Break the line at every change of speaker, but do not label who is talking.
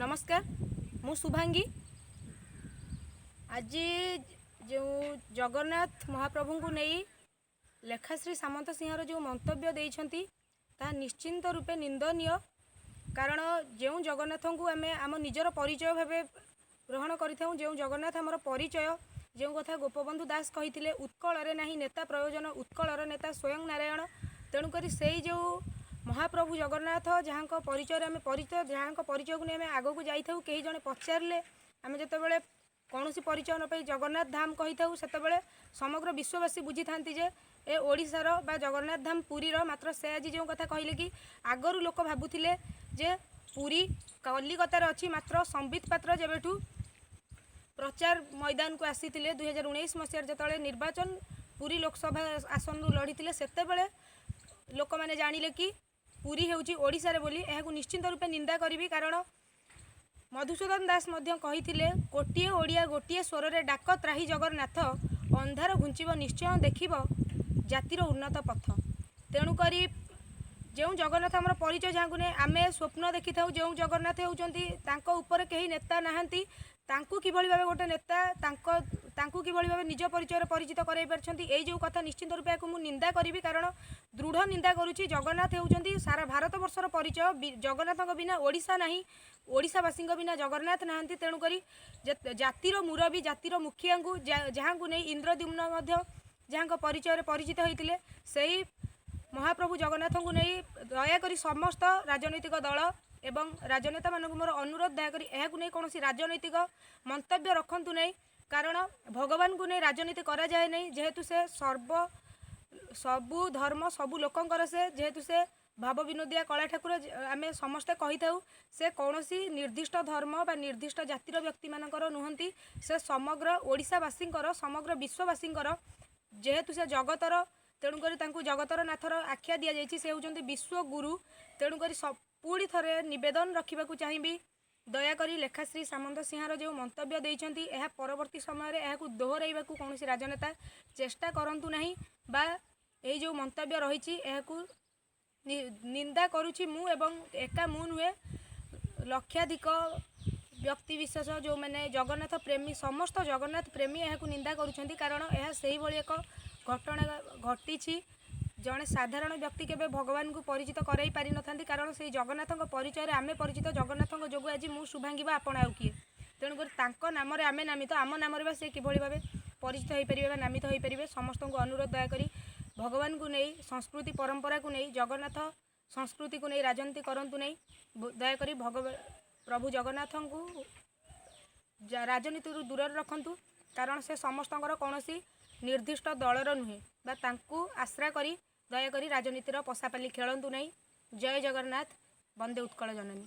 नमस्कार मु शुभांगी आज जो जगन्नाथ महाप्रभु को नहीं लेखाश्री सामंत सिंहर जो मंतव्य देइछंती ता निश्चिंत रूपे निंदनीय। कारण जो जगन्नाथ को आम आम निजर परिचय भाव ग्रहण करूँ, जो जगन्नाथ आमर परिचय, जो कथा गोपबंधु दास कही उत्कल ना नेता प्रयोजन उत्कलर नेता स्वयं नारायण। तेणुक से जो महाप्रभु जगन्नाथ जहाँ परिचय आम परिचय जहाँ परिचय को नहीं आग को जाई कई जड़े पचारे आम जो कौन परिचय न पाई जगन्नाथ धाम कही था से समग्र विश्ववासी बुझी था ए ओडिशार बा जगन्नाथ धाम पुरीर। मात्र से आज जो कथा कहले कि आगरू लोक भावुले जे पुरी कलिकतार अच्छी, मात्र संबित पात्र जेबेठू प्रचार मैदान को आसी 2019 मसीह जो निर्वाचन पुरी लोकसभा आसन लड़ी से लोक मैंने जानिले कि पुरी हेउची ओडिशा रे बोली। एहाकु निश्चिंत रूपे निंदा करी, कारण मधुसूदन दास कही गोटे ओडिया गोटे स्वर रे डाक त्राही जगन्नाथ, अंधार घुंचब निश्चय देखिब जातिर उन्नत पथ। तेणुक जो जगन्नाथ आम परिचय जहाँ ने आम स्वप्न देखी था, जो जगन्नाथ होती कहीं नेता नहांती, किभली भाव गोटे नेता किभली भाव निज परिचय परिचित कराई पारछंती। एई जो कथा निश्चित रूपे को निंदा करी, कारण दृढ़ निंदा करुच्ची। जगन्नाथ होती सारा भारत वर्षर परिचय। जगन्नाथ बिना ओडिशा नहीं, ओडिशावासी बिना जगन्नाथ नहांती। तेणुक जातिर मुरबी जातिर मुखिया को जहाँ को नहीं इंद्रद्युम्न जहाँ परिचय परिचित होते से महाप्रभु जगन्नाथ को नहीं दयाकोरी समस्त राजनैतिक दल एवं राजनेता मानक मोर अनुरोध, दयाकोरी यह नहीं कौन राजनैतिक मंतव्य रखतु नहीं। कारण भगवान को नहीं राजनीति करा जाए नहीं, जेहेतु से सबु धर्म सबु लोकंकर से जेहेतु से भाव विनोदिया कला ठाकुर आम समस्ते कही था से कौन निर्दिष्ट धर्म बा निर्दिष्ट जातिर व्यक्ति मानकर नुहंती, से समग्र ओडिशावासींकर समग्र विश्ववासींकर जेहेतु से जगतर। तेणुक जगतर नाथर आख्या दि जाइए से होती विश्वगुरु। तेणुक पुणी थे नवेदन रखा चाहिए, दयाकोरी लेखाश्री सामंत सिंहर जो मंतव्य देइछंती यह परवर्ती समय यह दोहराइबा कौन राजनेता चेष्टा करंतु नहीं, बा ये जो मंतव्य रही निंदा करुच्ची मु एवं एका मु नुहे लक्षाधिक व्यक्ति विशेष जो मैंने जगन्नाथ प्रेमी समस्त जगन्नाथ प्रेमी यह निंदा करुछंती। कारण यह से एक घटना घटी, जड़े साधारण व्यक्ति केबे भगवान को परिचित कराई पारि नथांती। कारण से जगन्नाथ परिचय आमे परिचित जगन्नाथ जो आज मु शुभांगी बा आपण आउ किए। तेणुक नाम आमे नामित आम नाम से किभली भाव परिचित हो पारे नामित हो पारे। समस्त को अनुरोध, दयाकोरी भगवान को नहीं संस्कृति परंपरा को नहीं जगन्नाथ संस्कृति को नहीं राजनीति करंतु नहीं। दयाकोरी प्रभु जगन्नाथ को राजनीति दूर रखंतु, कारण से समस्तଙ୍କର कौनसी निर्दिष्ट दलर नुहे बा तांकु आश्रा करी दयाकोरी राजनीतिर पशापाली खेलंतु नहीं। जय जगन्नाथ, वंदे उत्कल जननी।